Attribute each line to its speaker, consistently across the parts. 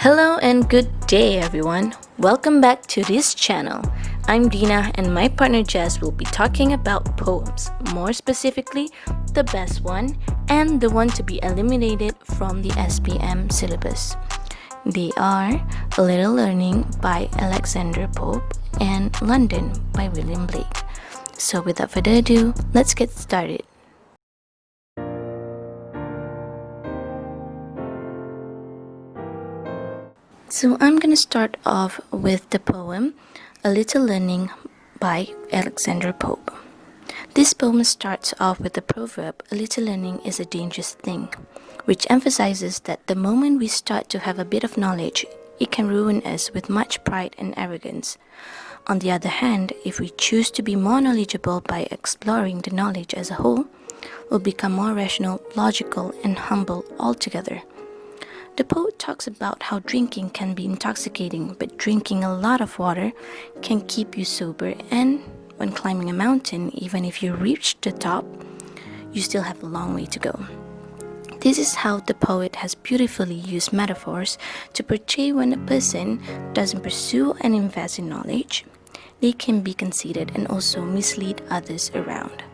Speaker 1: Hello and good day everyone. Welcome back to this channel. I'm Dina and my partner Jess will be talking about poems, more specifically the best one and the one to be eliminated from the SPM syllabus. They are A Little Learning by Alexander Pope and London by William Blake. So without further ado, let's get started. So I'm going to start off with the poem A Little Learning by Alexander Pope. This poem starts off with the proverb, "A little learning is a dangerous thing," which emphasizes that the moment we start to have a bit of knowledge, it can ruin us with much pride and arrogance. On the other hand, if we choose to be more knowledgeable by exploring the knowledge as a whole, we'll become more rational, logical, and humble altogether. The poet talks about how drinking can be intoxicating, but drinking a lot of water can keep you sober, and when climbing a mountain, even if you reach the top, you still have a long way to go. This is how the poet has beautifully used metaphors to portray when a person doesn't pursue and invest in knowledge, they can be conceited and also mislead others around.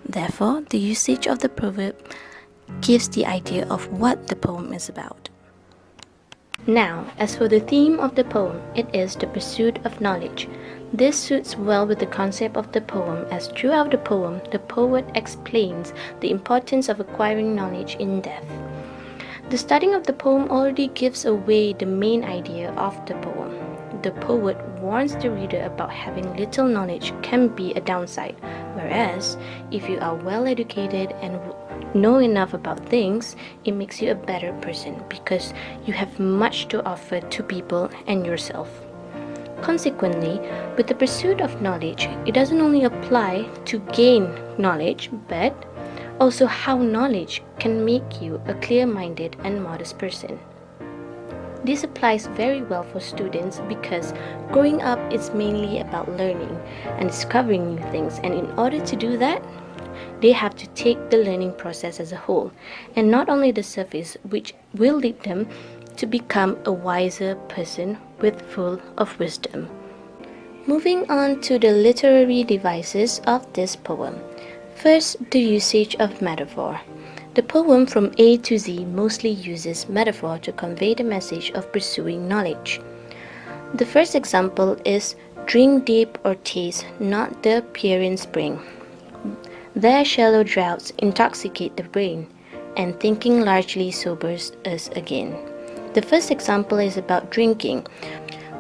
Speaker 1: Therefore, the usage of the proverb gives the idea of what the poem is about. Now, as for the theme of the poem, it is the pursuit of knowledge. This suits well with the concept of the poem, as throughout the poem, the poet explains the importance of acquiring knowledge in depth. The starting of the poem already gives away the main idea of the poem. The poet warns the reader about having little knowledge can be a downside, whereas if you are well educated and know enough about things, it makes you a better person because you have much to offer to people and yourself. Consequently, with the pursuit of knowledge, it doesn't only apply to gain knowledge, but also how knowledge can make you a clear-minded and modest person. This applies very well for students because growing up is mainly about learning and discovering new things, and in order to do that, they have to take the learning process as a whole, and not only the surface, which will lead them to become a wiser person with full of wisdom. Moving on to the literary devices of this poem. First, the usage of metaphor. The poem from A to Z mostly uses metaphor to convey the message of pursuing knowledge. The first example is "Drink deep or taste not the appearing spring. Their shallow draughts intoxicate the brain, and thinking largely sobers us again." The first example is about drinking,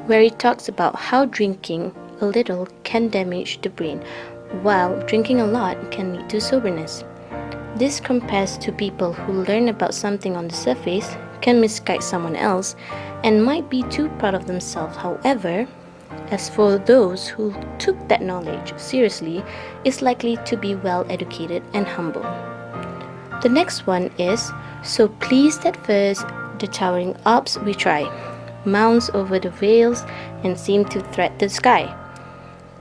Speaker 1: where it talks about how drinking a little can damage the brain, while drinking a lot can lead to soberness. This compares to people who learn about something on the surface, can misguide someone else, and might be too proud of themselves. However, as for those who took that knowledge seriously, is likely to be well educated and humble. The next one is, "So pleased at first, the towering Alps we try, mounts over the vales and seem to thread the sky.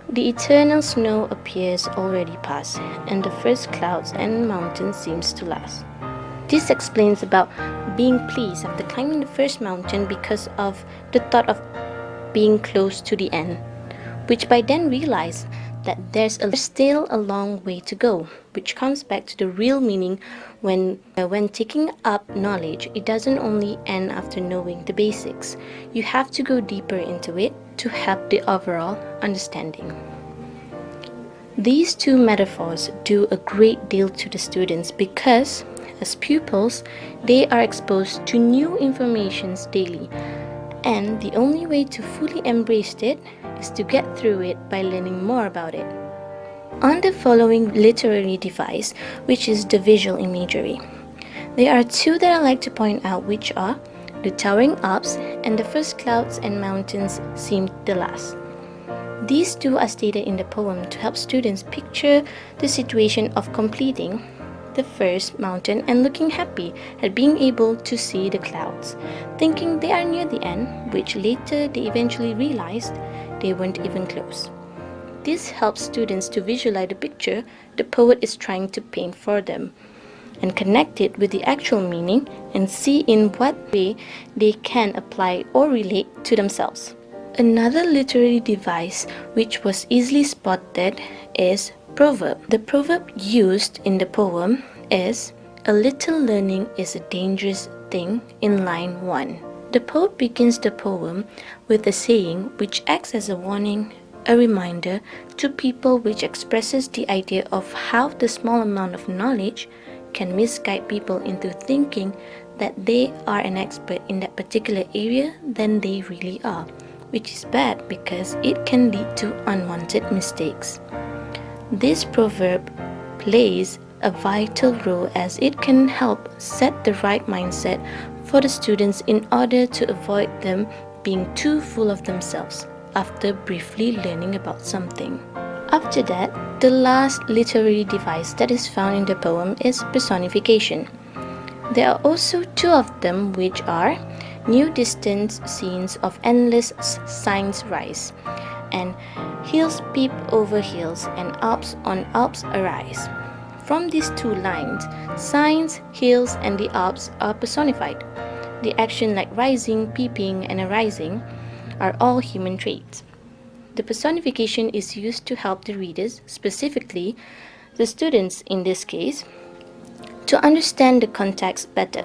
Speaker 1: The eternal snow appears already past, and the first clouds and mountains seems to last." This explains about being pleased after climbing the first mountain because of the thought of being close to the end, which by then realize that there's still a long way to go, which comes back to the real meaning when taking up knowledge, it doesn't only end after knowing the basics. You have to go deeper into it to have the overall understanding. These two metaphors do a great deal to the students because, as pupils, they are exposed to new information daily, and the only way to fully embrace it is to get through it by learning more about it. On the following literary device, which is the visual imagery, there are two that I like to point out, which are the towering Alps and the first clouds and mountains seem the last. These two are stated in the poem to help students picture the situation of completing the first mountain and looking happy at being able to see the clouds, thinking they are near the end, which later they eventually realized they weren't even close. This helps students to visualize the picture the poet is trying to paint for them. and connect it with the actual meaning and see in what way they can apply or relate to themselves. Another literary device which was easily spotted is proverb. The proverb used in the poem is "A little learning is a dangerous thing" in line 1. The poet begins the poem with a saying which acts as a warning, a reminder to people, which expresses the idea of how the small amount of knowledge can misguide people into thinking that they are an expert in that particular area than they really are, which is bad because it can lead to unwanted mistakes. This proverb plays a vital role as it can help set the right mindset for the students in order to avoid them being too full of themselves after briefly learning about something. After that, the last literary device that is found in the poem is personification. There are also two of them, which are new distant scenes of endless signs rise, and hills peep over hills, and Alps on Alps arise. From these two lines, signs, hills, and the Alps are personified. The action like rising, peeping, and arising are all human traits. The personification is used to help the readers, specifically the students in this case, to understand the context better.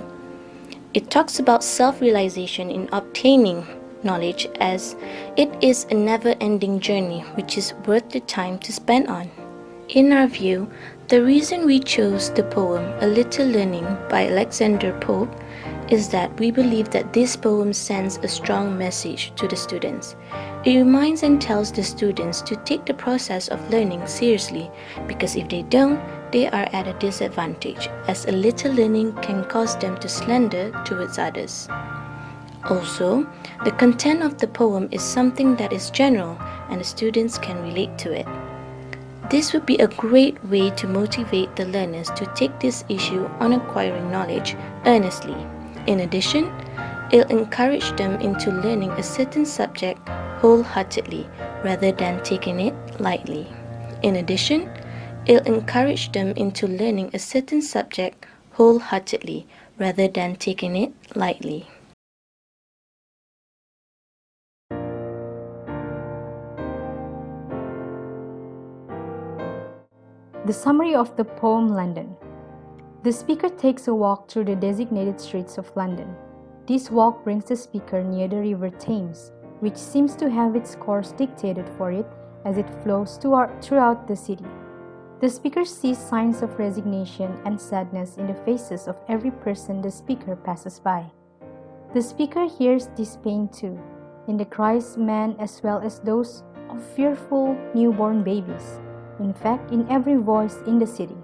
Speaker 1: It talks about self-realization in obtaining knowledge, as it is a never-ending journey which is worth the time to spend on. In our view, the reason we chose the poem A Little Learning by Alexander Pope is that we believe that this poem sends a strong message to the students. It reminds and tells the students to take the process of learning seriously, because if they don't, they are at a disadvantage, as a little learning can cause them to slander towards others. Also, the content of the poem is something that is general and the students can relate to it. This would be a great way to motivate the learners to take this issue on acquiring knowledge earnestly. In addition, it'll encourage them into learning a certain subject wholeheartedly rather than taking it lightly. In addition, it'll encourage them into learning a certain subject wholeheartedly rather than taking it lightly.
Speaker 2: The summary of the poem London. The speaker takes a walk through the designated streets of London. This walk brings the speaker near the river Thames, which seems to have its course dictated for it as it flows throughout the city. The speaker sees signs of resignation and sadness in the faces of every person the speaker passes by. The speaker hears this pain too, in the cries of men as well as those of fearful newborn babies. In fact, in every voice in the city,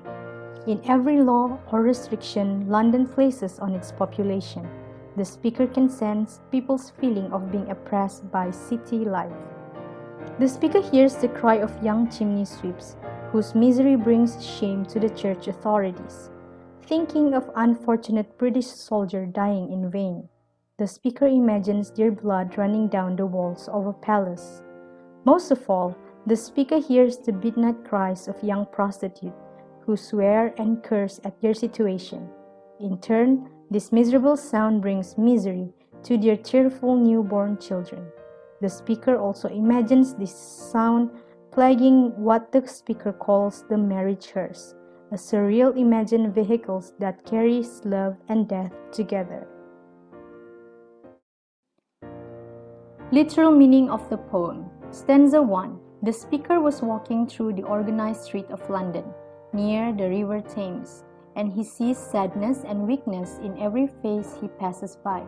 Speaker 2: in every law or restriction London places on its population, the speaker can sense people's feeling of being oppressed by city life. The speaker hears the cry of young chimney sweeps, whose misery brings shame to the church authorities. Thinking of unfortunate British soldier dying in vain, the speaker imagines their blood running down the walls of a palace. Most of all, the speaker hears the midnight cries of young prostitutes who swear and curse at their situation. In turn, this miserable sound brings misery to their tearful newborn children. The speaker also imagines this sound plaguing what the speaker calls the marriage hearse, a surreal imagined vehicle that carries love and death together. Literal meaning of the poem. Stanza 1. The speaker was walking through the organized street of London, near the river Thames, and he sees sadness and weakness in every face he passes by.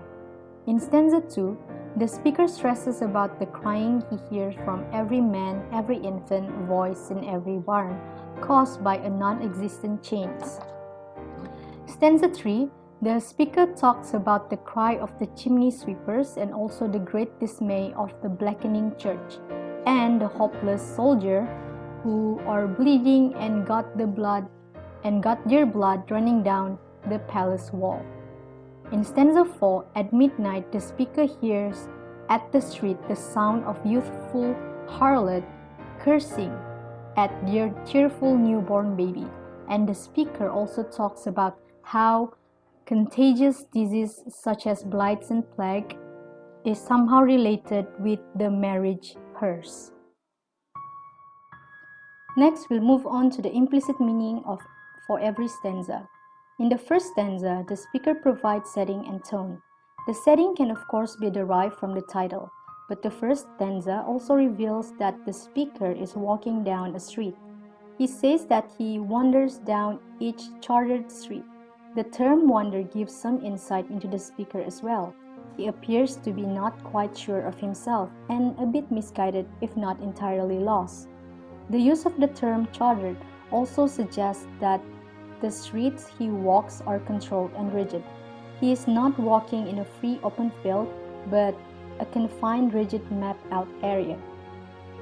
Speaker 2: In stanza 2, the speaker stresses about the crying he hears from every man, every infant, voice in every barn, caused by a non-existent chains. Stanza 3, the speaker talks about the cry of the chimney sweepers and also the great dismay of the blackening church, and the hopeless soldier who are bleeding and got their blood running down the palace wall. In stanza 4, at midnight, the speaker hears at the street the sound of youthful harlot cursing at their tearful newborn baby, and the speaker also talks about how contagious disease such as blights and plague is somehow related with the marriage hearse. Next, we'll move on to the implicit meaning for every stanza. In the first stanza, the speaker provides setting and tone. The setting can of course be derived from the title, but the first stanza also reveals that the speaker is walking down a street. He says that he wanders down each chartered street. The term wander gives some insight into the speaker as well. He appears to be not quite sure of himself and a bit misguided, if not entirely lost. The use of the term chartered also suggests that the streets he walks are controlled and rigid. He is not walking in a free open field, but a confined rigid mapped out area.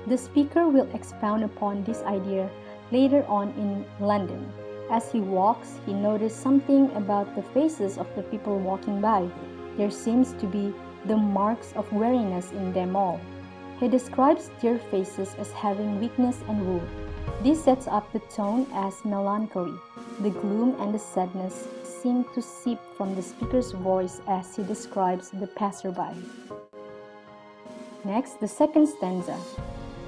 Speaker 2: The speaker will expound upon this idea later on in London. As he walks, he noticed something about the faces of the people walking by. There seems to be the marks of weariness in them all. He describes their faces as having weakness and woe. This sets up the tone as melancholy. The gloom and the sadness seem to seep from the speaker's voice as he describes the passerby. Next, the second stanza.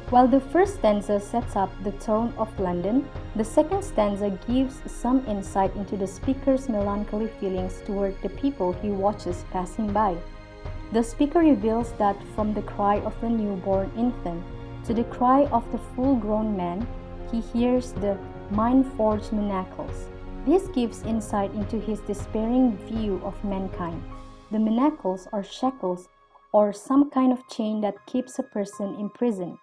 Speaker 2: While the first stanza sets up the tone of London, the second stanza gives some insight into the speaker's melancholy feelings toward the people he watches passing by. The speaker reveals that from the cry of the newborn infant to the cry of the full-grown man, he hears the mind-forged manacles. This gives insight into his despairing view of mankind. The manacles are shackles or some kind of chain that keeps a person imprisoned.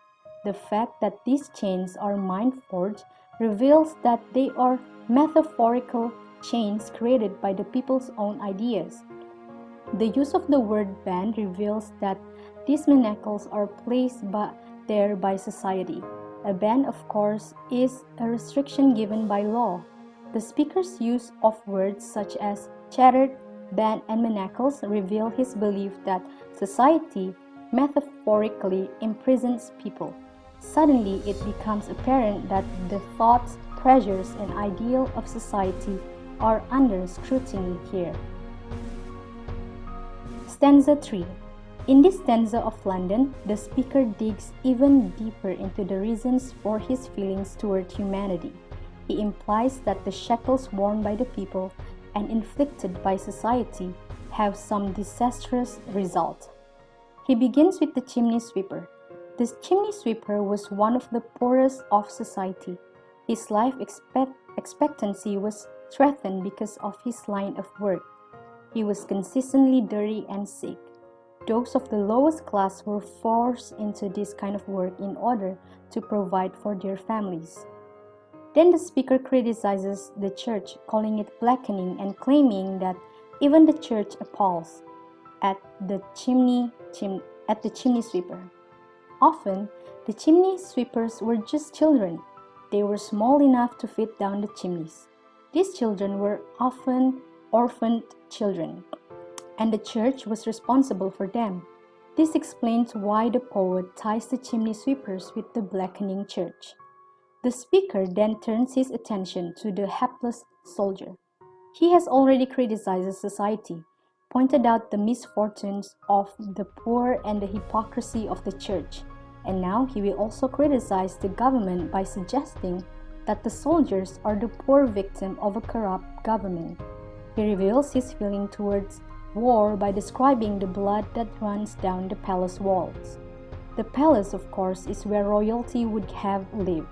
Speaker 2: The fact that these chains are mind-forged reveals that they are metaphorical chains created by the people's own ideas. The use of the word band reveals that these manacles are placed there by society. A ban, of course, is a restriction given by law. The speaker's use of words such as shattered, ban, and manacles reveal his belief that society metaphorically imprisons people. Suddenly, it becomes apparent that the thoughts, treasures, and ideal of society are under scrutiny here. Stanza 3. In this stanza of London, the speaker digs even deeper into the reasons for his feelings toward humanity. He implies that the shackles worn by the people and inflicted by society have some disastrous result. He begins with the chimney sweeper. This chimney sweeper was one of the poorest of society. His life expectancy was threatened because of his line of work. He was consistently dirty and sick. Those of the lowest class were forced into this kind of work in order to provide for their families. Then the speaker criticizes the church, calling it blackening and claiming that even the church appalls at the chimney sweeper. Often, the chimney sweepers were just children. They were small enough to fit down the chimneys. These children were often orphaned children, and the church was responsible for them. This explains why the poet ties the chimney sweepers with the blackening church. The speaker then turns his attention to the hapless soldier. He has already criticized society, pointed out the misfortunes of the poor and the hypocrisy of the church, and now he will also criticize the government by suggesting that the soldiers are the poor victim of a corrupt government. He reveals his feeling towards war by describing the blood that runs down the palace walls. The palace, of course, is where royalty would have lived.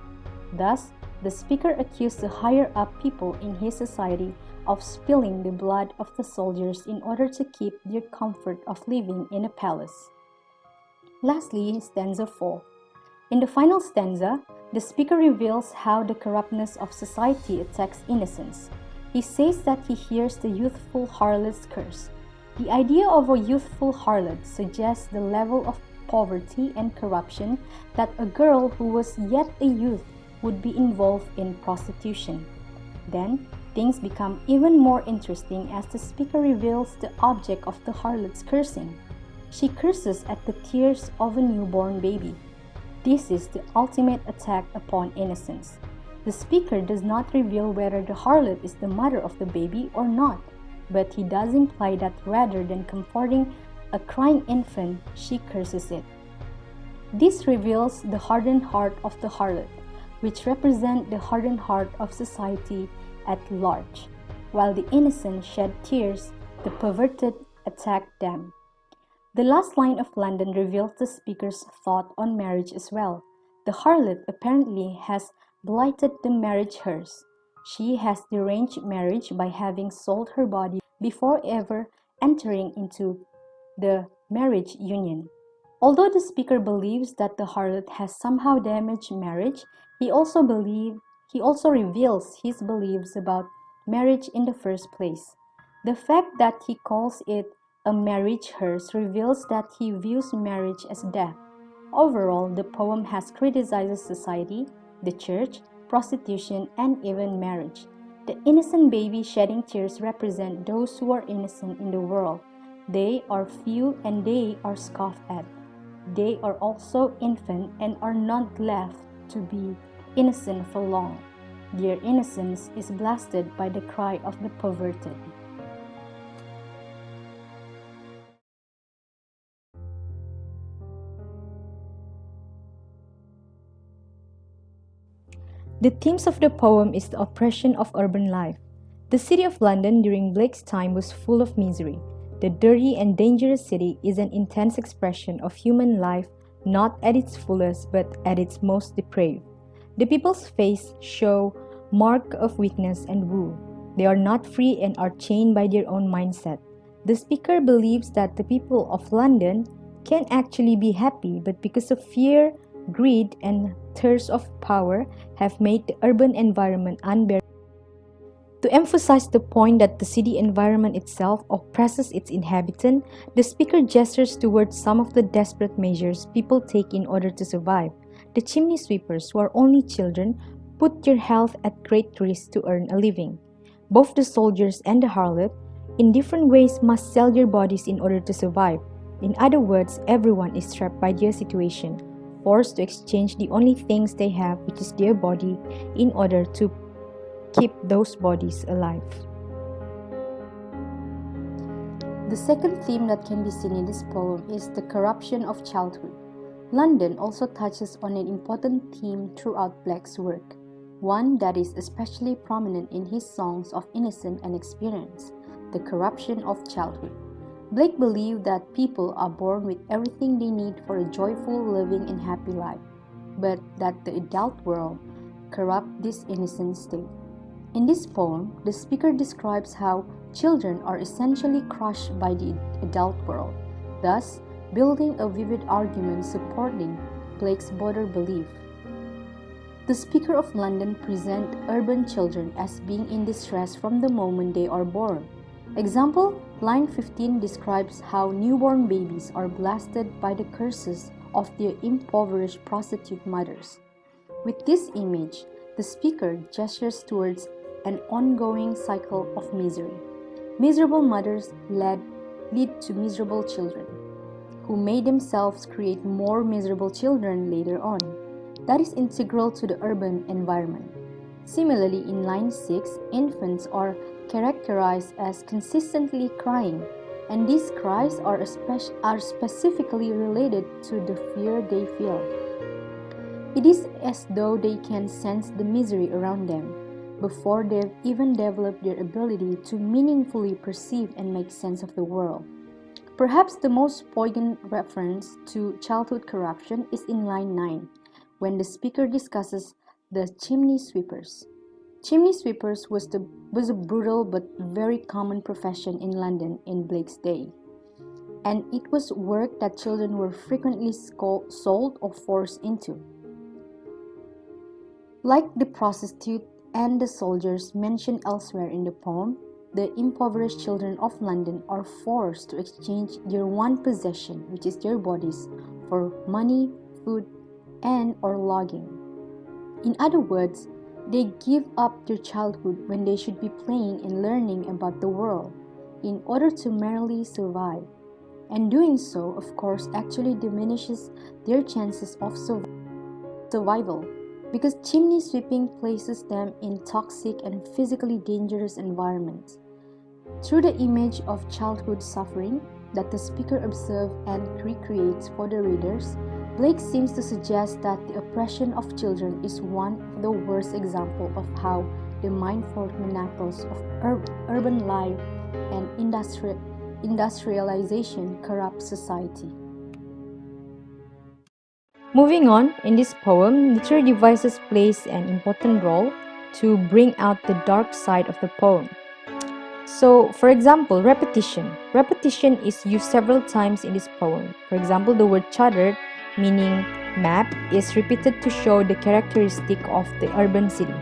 Speaker 2: Thus, the speaker accused the higher-up people in his society of spilling the blood of the soldiers in order to keep their comfort of living in a palace. Lastly, stanza 4. In the final stanza, the speaker reveals how the corruptness of society attacks innocence. He says that he hears the youthful harlot's curse. The idea of a youthful harlot suggests the level of poverty and corruption that a girl who was yet a youth would be involved in prostitution. Then, things become even more interesting as the speaker reveals the object of the harlot's cursing. She curses at the tears of a newborn baby. This is the ultimate attack upon innocence. The speaker does not reveal whether the harlot is the mother of the baby or not, but he does imply that rather than comforting a crying infant, she curses it. This reveals the hardened heart of the harlot, which represent the hardened heart of society at large. While the innocent shed tears, the perverted attack them. The last line of London reveals the speaker's thought on marriage as well. The harlot apparently has blighted the marriage hers. She has deranged marriage by having sold her body before ever entering into the marriage union. Although the speaker believes that the harlot has somehow damaged marriage, he also reveals his beliefs about marriage in the first place. The fact that he calls it a marriage hearse reveals that he views marriage as death. Overall, the poem has criticized society, the church, prostitution, and even marriage. The innocent baby shedding tears represent those who are innocent in the world. They are few and they are scoffed at. They are also infant and are not left to be innocent for long. Their innocence is blasted by the cry of the perverted. The themes of the poem is the oppression of urban life. The city of London during Blake's time was full of misery. The dirty and dangerous city is an intense expression of human life, not at its fullest but at its most depraved. The people's face show mark of weakness and woe. They are not free and are chained by their own mindset. The speaker believes that the people of London can actually be happy, but because of fear, greed, and thirst of power have made the urban environment unbearable. To emphasize the point that the city environment itself oppresses its inhabitants, the speaker gestures towards some of the desperate measures people take in order to survive. The chimney sweepers, who are only children, put their health at great risk to earn a living. Both the soldiers and the harlot, in different ways, must sell their bodies in order to survive. In other words, everyone is trapped by their situation, forced to exchange the only things they have, which is their body, in order to keep those bodies alive. The second theme that can be seen in this poem is the corruption of childhood. London also touches on an important theme throughout Blake's work, one that is especially prominent in his songs of innocence and experience, the corruption of childhood. Blake believed that people are born with everything they need for a joyful living and happy life, but that the adult world corrupts this innocent state. In this poem, the speaker describes how children are essentially crushed by the adult world, thus building a vivid argument supporting Blake's broader belief. The speaker of London presents urban children as being in distress from the moment they are born. Example, line 15 describes how newborn babies are blasted by the curses of their impoverished prostitute mothers. With this image, the speaker gestures towards an ongoing cycle of misery. Miserable mothers lead to miserable children, who may themselves create more miserable children later on. That is integral to the urban environment. Similarly, in line 6, infants are characterized as consistently crying, and these cries are specifically related to the fear they feel. It is as though they can sense the misery around them before they've even developed their ability to meaningfully perceive and make sense of the world. Perhaps the most poignant reference to childhood corruption is in line 9, when the speaker discusses the chimney sweepers. Chimney sweepers was a brutal but very common profession in London in Blake's day, and it was work that children were frequently sold or forced into. Like the prostitute and the soldiers mentioned elsewhere in the poem, the impoverished children of London are forced to exchange their one possession, which is their bodies, for money, food, and or lodging. In other words, they give up their childhood when they should be playing and learning about the world in order to merely survive. And doing so, of course, actually diminishes their chances of survival. because chimney sweeping places them in toxic and physically dangerous environments. Through the image of childhood suffering that the speaker observes and recreates for the readers, Blake seems to suggest that the oppression of children is one of the worst examples of how the mind-formed manacles of urban life and industrialization corrupt society. Moving on, in this poem, literary devices plays an important role to bring out the dark side of the poem. So, for example, repetition. Repetition is used several times in this poem. For example, the word chattered, meaning map, is repeated to show the characteristic of the urban city.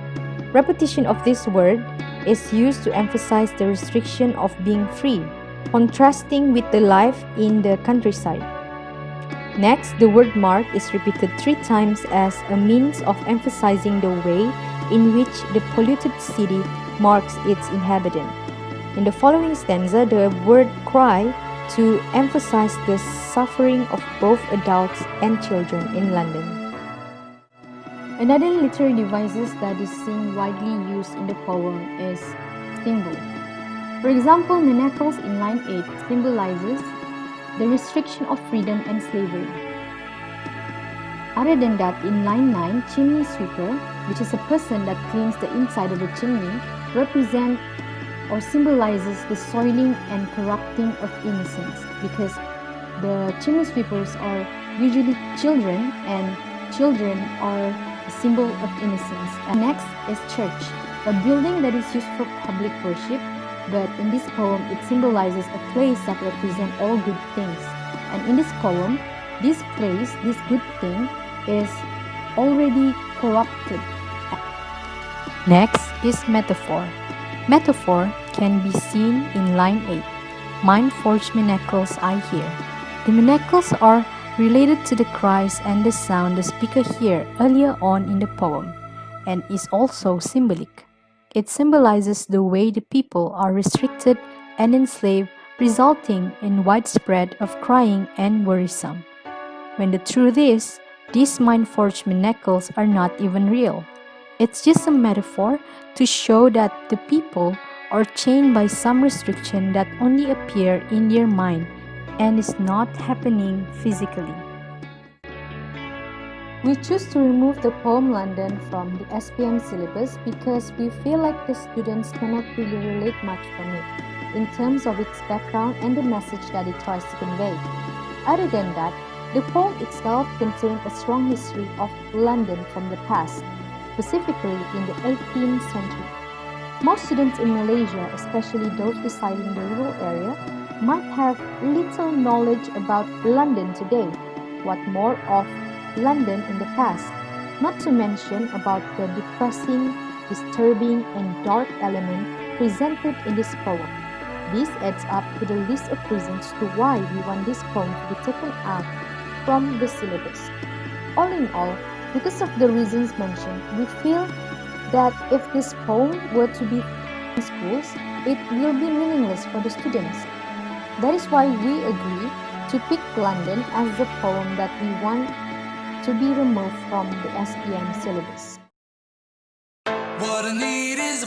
Speaker 2: Repetition of this word is used to emphasize the restriction of being free, contrasting with the life in the countryside. Next, the word mark is repeated 3 times as a means of emphasizing the way in which the polluted city marks its inhabitant. In the following stanza, the word cry to emphasize the suffering of both adults and children in London. Another literary device that is seen widely used in the poem is thimble. For example, manacles in line 8 symbolizes the restriction of freedom and slavery. Other than that, in line 9, chimney sweeper, which is a person that cleans the inside of a chimney, represents or symbolizes the soiling and corrupting of innocence, because the chimney sweepers are usually children, and children are a symbol of innocence. And next is church, a building that is used for public worship, but in this poem it symbolizes a place that represents all good things. And in this poem, this place, this good thing, is already corrupted. Next is metaphor. Metaphor can be seen in line 8. Mind-forged manacles I hear. The manacles are related to the cries and the sound the speaker hears earlier on in the poem, and is also symbolic. It symbolizes the way the people are restricted and enslaved, resulting in widespread of crying and worrisome. When the truth is, these mind-forged manacles are not even real. It's just a metaphor to show that the people are chained by some restriction that only appear in their mind and is not happening physically. We choose to remove the poem London from the SPM syllabus because we feel like the students cannot really relate much from it in terms of its background and the message that it tries to convey. Other than that, the poem itself contains a strong history of London from the past, specifically in the 18th century. Most students in Malaysia, especially those residing in the rural area, might have little knowledge about London today, what more of London in the past, not to mention about the depressing, disturbing, and dark element presented in this poem. This adds up to the list of reasons to why we want this poem to be taken out from the syllabus. All in all, because of the reasons mentioned, we feel that if this poem were to be in schools, it will be meaningless for the students. That is why we agree to pick London as the poem that we want to be removed from the SPM syllabus. What I need is a